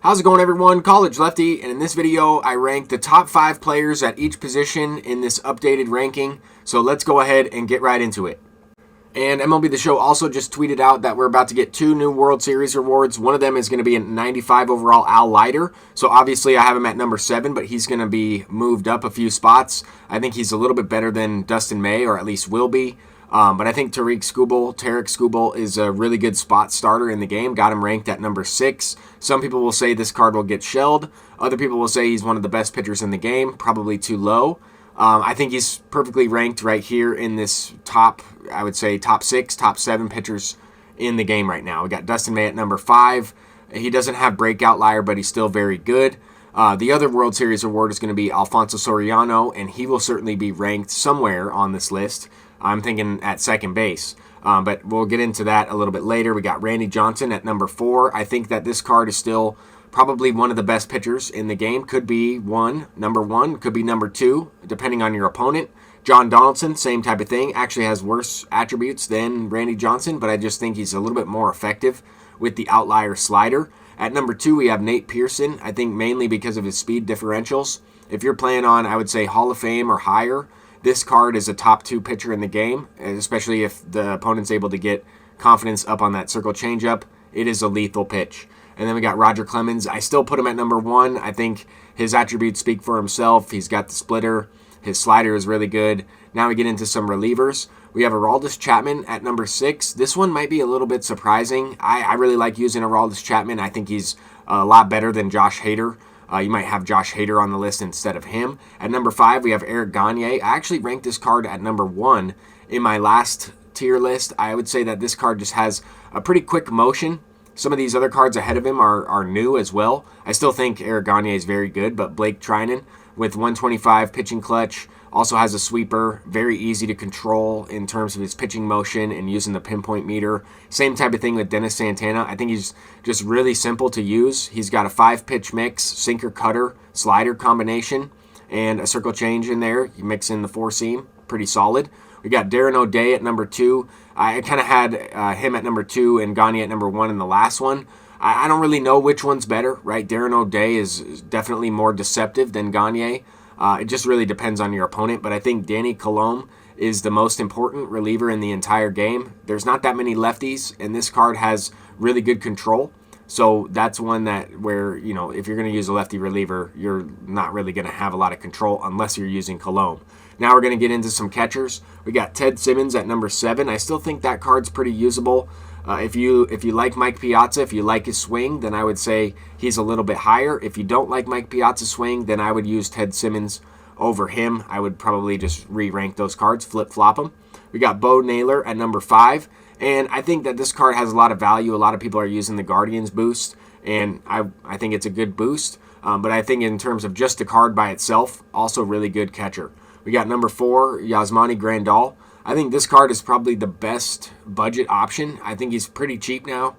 How's it going, everyone? College Lefty, and in this video I ranked the top 5 players at each position in this updated ranking. So let's go ahead and get right into it. And MLB The Show also just tweeted out that we're about to get 2 new World Series rewards. One of them is going to be a 95 overall Al Leiter. So obviously I have him at number 7, but he's going to be moved up a few spots. I think he's a little bit better than Dustin May, or at least will be. But I think Tarik Skubal is a really good spot starter in the game. Got him ranked at number 6. Some people will say this card will get shelled. Other people will say he's one of the best pitchers in the game. Probably too low. I think he's perfectly ranked right here in this top 6, top 7 pitchers in the game right now. We got Dustin May at number 5. He doesn't have breakout Leiter, but he's still very good. The other World Series award is going to be Alfonso Soriano, and he will certainly be ranked somewhere on this list. I'm thinking at second base, but we'll get into that a little bit later. We got Randy Johnson at number 4. I think that this card is still probably one of the best pitchers in the game. Could be number 1, could be number 2, depending on your opponent. John Donaldson, same type of thing, actually has worse attributes than Randy Johnson, but I just think he's a little bit more effective with the outlier slider. At number 2, we have Nate Pearson, I think mainly because of his speed differentials. If you're playing on, I would say, Hall of Fame or higher, this card is a top 2 pitcher in the game, especially if the opponent's able to get confidence up on that circle changeup. It is a lethal pitch. And then we got Roger Clemens. I still put him at number 1. I think his attributes speak for himself. He's got the splitter. His slider is really good. Now we get into some relievers. We have Aroldis Chapman at number 6. This one might be a little bit surprising. I really like using Aroldis Chapman. I think he's a lot better than Josh Hader. You might have Josh Hader on the list instead of him. At number 5, we have Eric Gagne. I actually ranked this card at number 1 in my last tier list. I would say that this card just has a pretty quick motion. Some of these other cards ahead of him are new as well. I still think Eric Gagne is very good, but Blake Trinan with 125 pitching clutch also has a sweeper, very easy to control in terms of his pitching motion and using the pinpoint meter. Same type of thing with Dennis Santana. I think he's just really simple to use. He's got a 5-pitch mix, sinker, cutter, slider combination, and a circle change in there. You mix in the 4-seam, pretty solid. We got Darren O'Day at number 2. I kind of had him at number 2 and Gagne at number 1 in the last one. I don't really know which one's better, right? Darren O'Day is definitely more deceptive than Gagne. It just really depends on your opponent, but I think Danny Colomé is the most important reliever in the entire game. There's not that many lefties, and this card has really good control. So that's one where, if you're going to use a lefty reliever, you're not really going to have a lot of control unless you're using Colomé. Now we're going to get into some catchers. We got Ted Simmons at number 7. I still think that card's pretty usable. If you like Mike Piazza, if you like his swing, then I would say he's a little bit higher. If you don't like Mike Piazza's swing, then I would use Ted Simmons over him. I would probably just re-rank those cards, flip-flop them. We got Bo Naylor at number 5. And I think that this card has a lot of value. A lot of people are using the Guardians boost, and I think it's a good boost. But I think in terms of just the card by itself, also really good catcher. We got number 4, Yasmani Grandal. I think this card is probably the best budget option. I think he's pretty cheap now.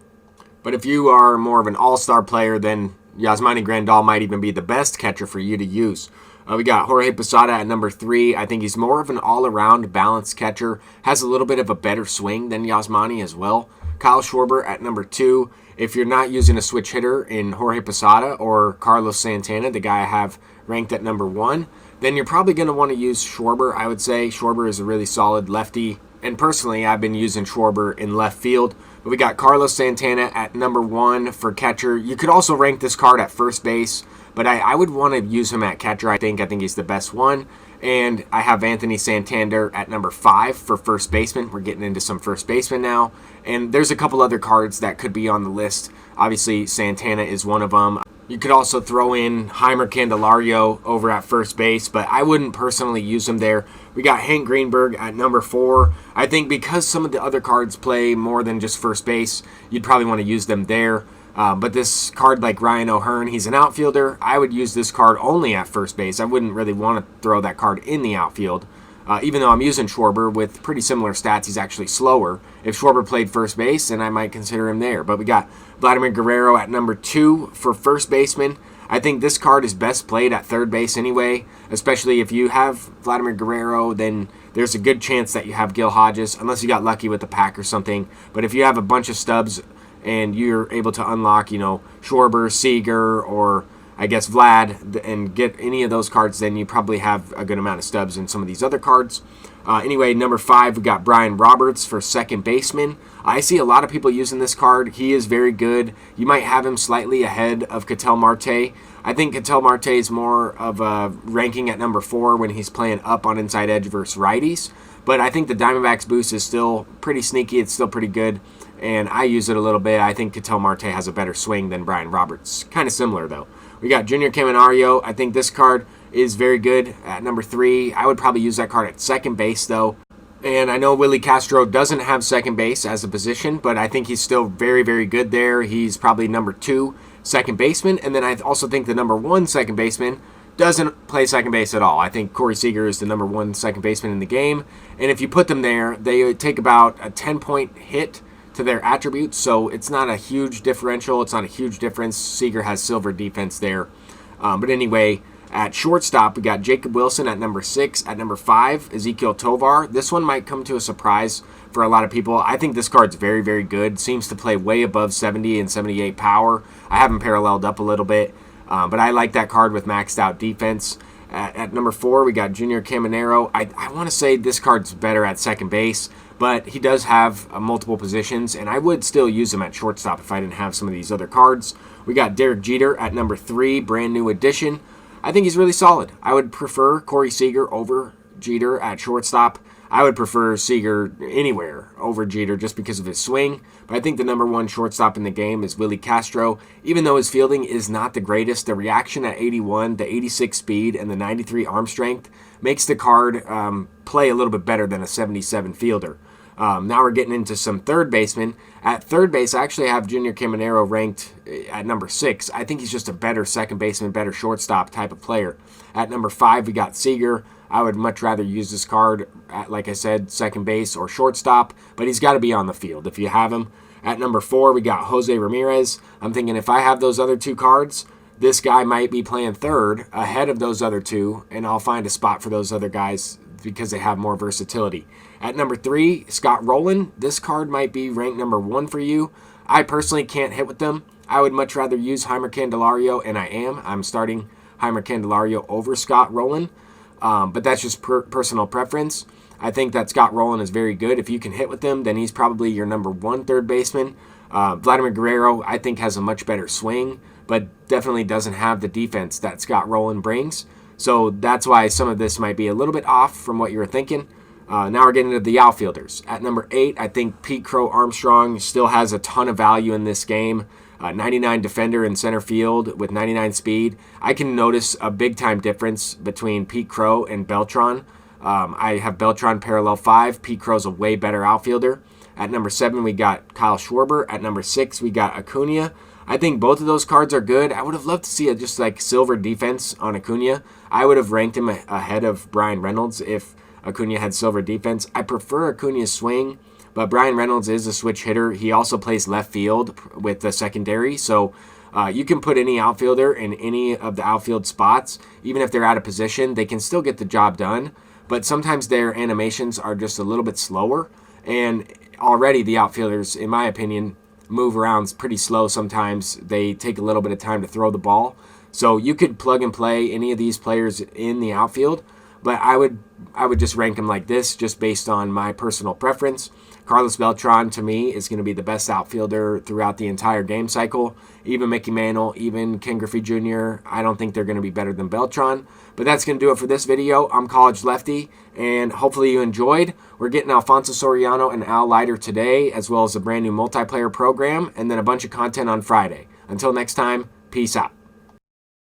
But if you are more of an all-star player, then Yasmani Grandal might even be the best catcher for you to use. We got Jorge Posada at number 3. I think he's more of an all-around balanced catcher. Has a little bit of a better swing than Yasmani as well. Kyle Schwarber at number 2. If you're not using a switch hitter in Jorge Posada or Carlos Santana, the guy I have ranked at number 1, then you're probably going to want to use Schwarber. I would say Schwarber is a really solid lefty. And personally, I've been using Schwarber in left field. But we got Carlos Santana at number 1 for catcher. You could also rank this card at first base, but I would want to use him at catcher. I think he's the best one. And I have Anthony Santander at number 5 for first baseman. We're getting into some first baseman now. And there's a couple other cards that could be on the list. Obviously, Santana is one of them. You could also throw in Heimer Candelario over at first base, but I wouldn't personally use him there. We got Hank Greenberg at number 4. I think because some of the other cards play more than just first base, you'd probably want to use them there. But this card like Ryan O'Hearn, he's an outfielder. I would use this card only at first base. I wouldn't really want to throw that card in the outfield. Even though I'm using Schwarber with pretty similar stats, he's actually slower. If Schwarber played first base, then I might consider him there. But we got Vladimir Guerrero at number 2 for first baseman. I think this card is best played at third base anyway, especially if you have Vladimir Guerrero, then there's a good chance that you have Gil Hodges, unless you got lucky with the pack or something. But if you have a bunch of stubs and you're able to unlock, Schwarber, Seager, or I guess Vlad, and get any of those cards, then you probably have a good amount of stubs in some of these other cards. Anyway, number 5, we got Brian Roberts for second baseman. I see a lot of people using this card. He is very good. You might have him slightly ahead of Ketel Marte. I think Ketel Marte is more of a ranking at number 4 when he's playing up on inside edge versus righties. But I think the Diamondbacks boost is still pretty sneaky. It's still pretty good, and I use it a little bit. I think Ketel Marte has a better swing than Brian Roberts. Kind of similar, though. We got Junior Caminario. I think this card is very good at number 3. I would probably use that card at second base, though. And I know Willie Castro doesn't have second base as a position, but I think he's still very, very good there. He's probably number 2 second baseman. And then I also think the number 1 second baseman doesn't play second base at all. I think Corey Seager is the number 1 second baseman in the game. And if you put them there, they take about a 10-point hit to their attributes, so it's not a huge differential. It's not a huge difference. Seager has silver defense there. But anyway, at shortstop, we got Jacob Wilson at number 6. At number 5, Ezekiel Tovar. This one might come to a surprise for a lot of people. I think this card's very, very good. Seems to play way above 70 and 78 power. I have him paralleled up a little bit, but I like that card with maxed out defense. At number 4, we got Junior Caminero. I want to say this card's better at second base, but he does have multiple positions, and I would still use him at shortstop if I didn't have some of these other cards. We got Derek Jeter at number 3, brand new addition. I think he's really solid. I would prefer Corey Seager over Jeter at shortstop. I would prefer Seager anywhere over Jeter just because of his swing. But I think the number 1 shortstop in the game is Willie Castro. Even though his fielding is not the greatest, the reaction at 81, the 86 speed, and the 93 arm strength makes the card play a little bit better than a 77 fielder. Now we're getting into some third basemen. At third base, I actually have Junior Caminero ranked at number 6. I think he's just a better second baseman, better shortstop type of player. At number 5, we got Seager. I would much rather use this card at, like I said, second base or shortstop, but he's got to be on the field if you have him. At number 4, we got Jose Ramirez. I'm thinking if I have those other 2 cards, this guy might be playing third ahead of those other 2, and I'll find a spot for those other guys because they have more versatility. At number 3, Scott Rowland. This card might be ranked number 1 for you. I personally can't hit with them. I would much rather use Heimer Candelario, and I'm starting Heimer Candelario over Scott Rowland. But that's just personal preference. I think that Scott Rowland is very good. If you can hit with him, then he's probably your number 1 third baseman. Vladimir Guerrero, I think, has a much better swing, but definitely doesn't have the defense that Scott Rowland brings. So that's why some of this might be a little bit off from what you were thinking. Now we're getting to the outfielders. At number 8, I think Pete Crow Armstrong still has a ton of value in this game. 99 defender in center field with 99 speed. I can notice a big-time difference between Pete Crow and Beltran. I have Beltran parallel 5. Pete Crow's a way better outfielder. At number 7, we got Kyle Schwarber. At number 6, we got Acuna. I think both of those cards are good. I would have loved to see just like silver defense on Acuna. I would have ranked him ahead of Brian Reynolds if Acuna had silver defense. I prefer Acuna's swing, but Brian Reynolds is a switch hitter. He also plays left field with the secondary, so you can put any outfielder in any of the outfield spots. Even if they're out of position, they can still get the job done, but sometimes their animations are just a little bit slower, and already the outfielders, in my opinion, move around pretty slow sometimes. They take a little bit of time to throw the ball. So you could plug and play any of these players in the outfield, but I would just rank them like this just based on my personal preference. Carlos Beltran, to me, is going to be the best outfielder throughout the entire game cycle. Even Mickey Mantle, even Ken Griffey Jr., I don't think they're going to be better than Beltran. But that's going to do it for this video. I'm College Lefty, and hopefully you enjoyed. We're getting Alfonso Soriano and Al Leiter today, as well as a brand new multiplayer program, and then a bunch of content on Friday. Until next time, peace out.